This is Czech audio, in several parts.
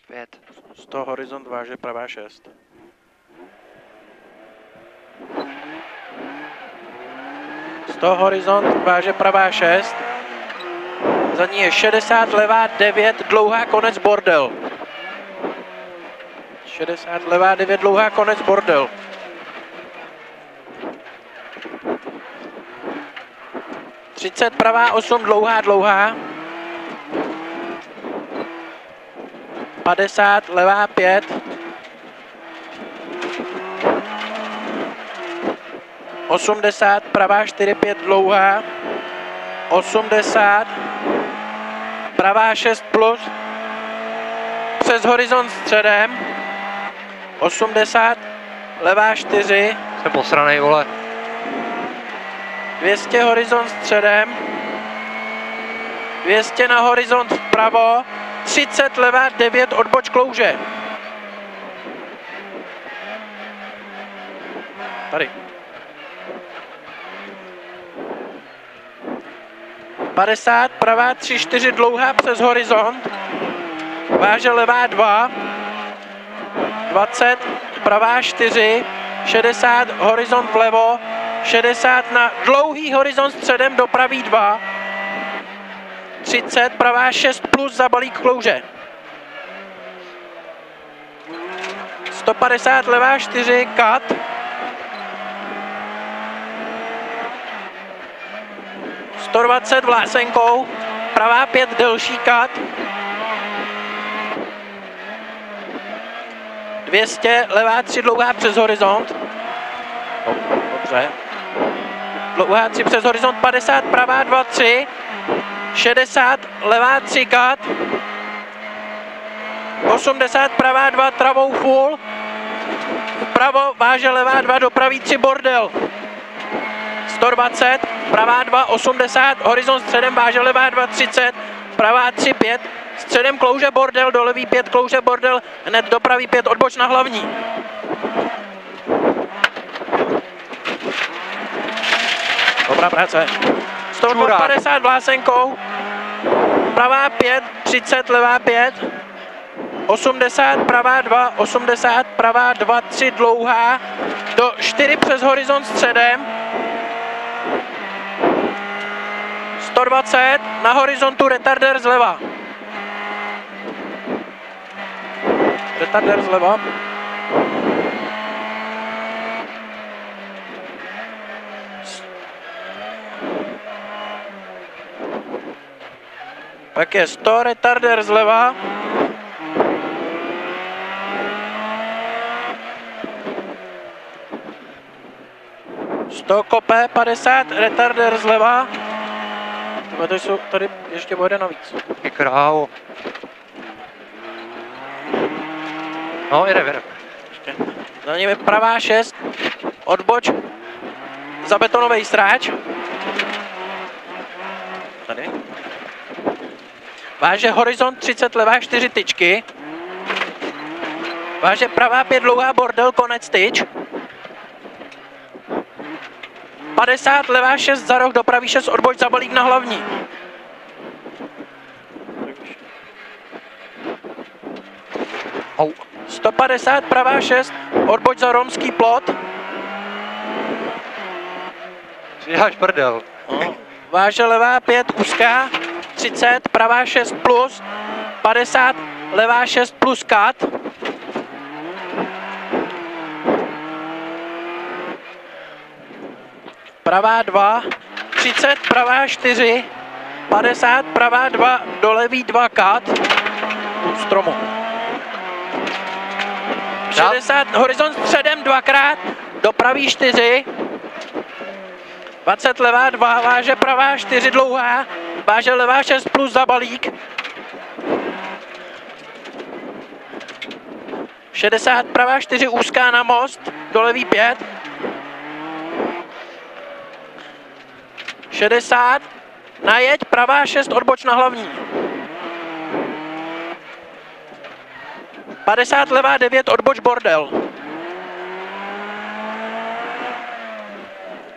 5. 100 horizont váže pravá 6. Horizont váže pravá 6. Za ní je 60 levá 9 dlouhá konec bordel. 60 levá 9 dlouhá konec bordel. Třicet pravá 8 dlouhá. 50 levá 5. 80 pravá 4 5 dlouhá. 80 pravá 6 plus přes horizont středem. 80 levá 4. Jsem posranej, vole. 200 horizont středem. 200 na horizont vpravo. 30 levá 9 odboč klouže. Tady. 50 pravá 3 4 dlouhá přes horizont. Váže levá 2. 20 pravá 4. 60 horizont vlevo. 60 na dlouhý horizont středem do pravý 2. 30 pravá 6 plus za balík klouže. 150 levá 4 cut. 120 vlásenkou. Pravá 5 delší cut. 200 levá 3 dlouhá přes horizont. Dobře. Dlouhá 3 přes horizont. 50 pravá 2 3. 60 levá 3 cut. 80 pravá 2 travou full. Vpravo váže levá 2 do pravý 3 bordel. 120 pravá 2 80 horizont středem váže levá 2 30 pravá 3 5 středem klouže bordel do levý 5 klouže bordel hned do pravý 5 odboč na hlavní. Dobrá práce. 150 vlásenkou. Pravá 5, 30, levá 5. 80, pravá 2, 80, pravá 2, 3 dlouhá. Do 4 přes horizont středem. 120, na horizontu retarder zleva. Retarder zleva. Pak je 100 retarder zleva. Kope 50 retarder zleva. Tady ještě bude navíc. Je krávo. No, jede. Za ním je pravá 6. Odboč za betonový stráč. Tady. Váže horizont 30 levá 4 tyčky. Váže pravá 5 dlouhá bordel konec tyč. 50 levá 6 za roh do pravý 6 odboč za balík na hlavní. Au. 150 pravá 6 odboč za romský plot. Děláš prdel. Váže levá 5 úzká. 30 pravá 6 plus. 50 levá 6 plus cut. Pravá 2, 30 pravá 4, 50 pravá 2 do levý 2 cut. U stromu. 60 horizont středem dvakrát do pravý 4. 20 levá 2, váže pravá 4 dlouhá, váže levá 6 plus za balík. 60 pravá 4 úzká na most, do levý 5. 60, najeď, pravá 6 odboč na hlavní. 50 levá 9 odboč bordel.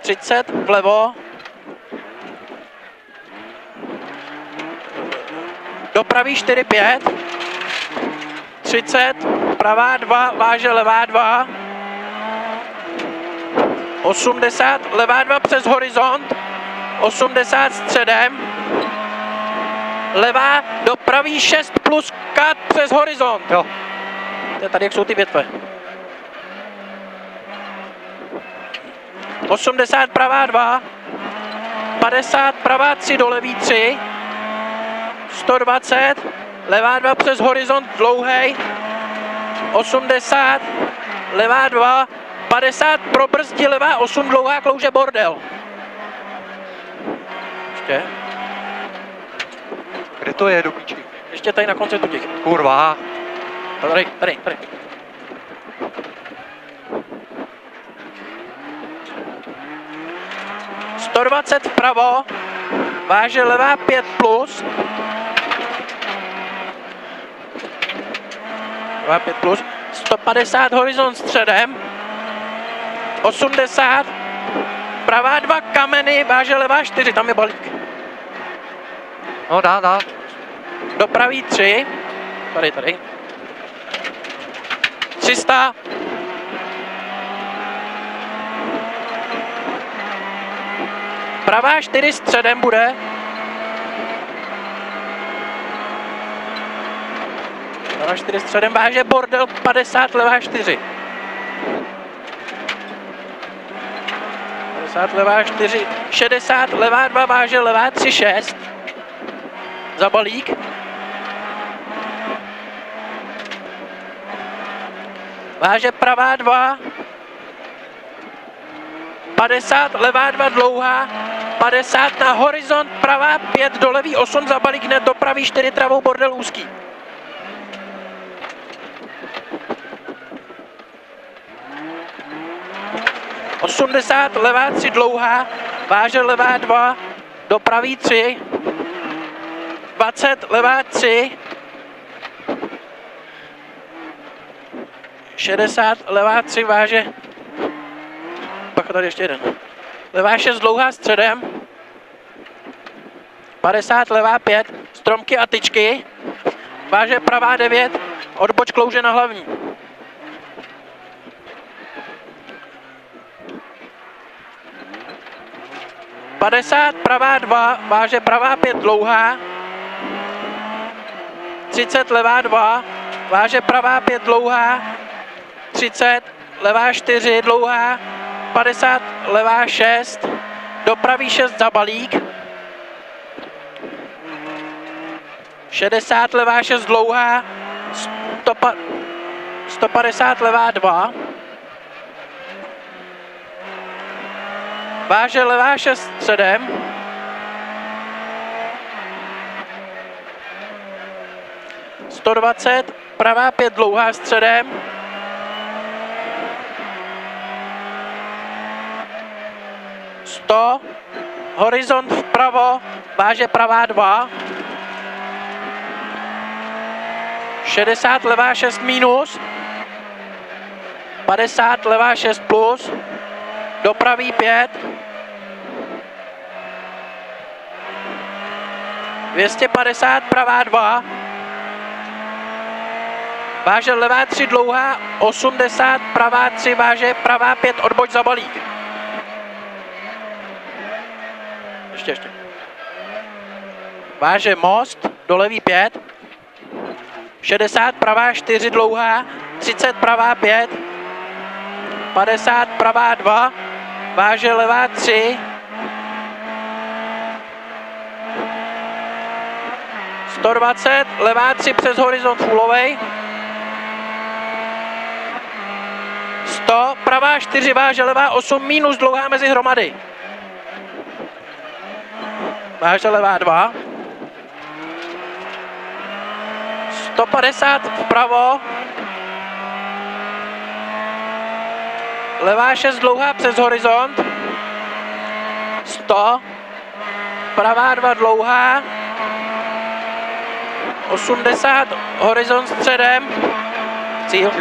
30 vlevo. Do pravý 4 5. 30, pravá 2, váže levá 2. 80, levá 2 přes horizont. 80 středem. Levá do pravý 6 plus kat přes horizont. Jo. To je tady, jak jsou ty větve. 80 pravá 2. 50 pravá 3 do levý 3. 120 levá 2 přes horizont dlouhej. 80 levá 2. 50 pro brzdi levá 8 dlouhá klouže bordel. Ještě. Kde to je, do piči? Ještě tady na konci těch. Kurva. Tady. 120 vpravo, váže levá 5 plus. Levá 5 plus. 150 horizont středem. 80. Pravá 2 kameny, váže levá 4, tam je balík. No, dá. Do pravý 3. Tady. 300. Pravá 4 středem bude. Pravá 4 středem, váže bordel 50, levá 4. 50, levá 4, 60, levá 2, váže levá 3, 6. Za balík. Váže pravá 2. 50, levá 2 dlouhá. 50 na horizont, pravá 5 do levý 8 za balík, hned do pravý 4 travou bordel úzký. Osmdesát, levá 3 dlouhá, váže levá 2, do pravý 3. 20, levá 3. 60, levá 3, váže. Pak tady ještě jeden. Levá 6 dlouhá středem. 50, levá 5, stromky a tyčky. Váže pravá 9, odboč klouže na hlavní. Padesát, pravá 2, váže pravá 5 dlouhá. 30, levá 2, váže pravá 5 dlouhá. 30, levá 4 dlouhá. 50, levá 6, do pravý 6 za balík. 60, levá 6 dlouhá. 150, levá 2. Váže levá 6 středem. 120, pravá 5 dlouhá středem. 100, horizont vpravo, váže pravá 2. 60, levá 6 minus. 50, levá 6 plus. Do pravý 5. 250, pravá 2. Váže levá 3 dlouhá. 80, pravá 3, váže pravá 5, odboč za balík. Ještě. Váže most, do levý 5. 60, pravá 4 dlouhá. 30, pravá 5. 50, pravá 2. Váže levá 3. 120, levá 3 přes horizont fulovej. 100, pravá 4, váže levá 8, minus dlouhá mezi hromady. Váže levá 2. 150 vpravo. Levá 6 dlouhá přes horizont. 100. Pravá 2 dlouhá. 80, horizont středem. Cíl.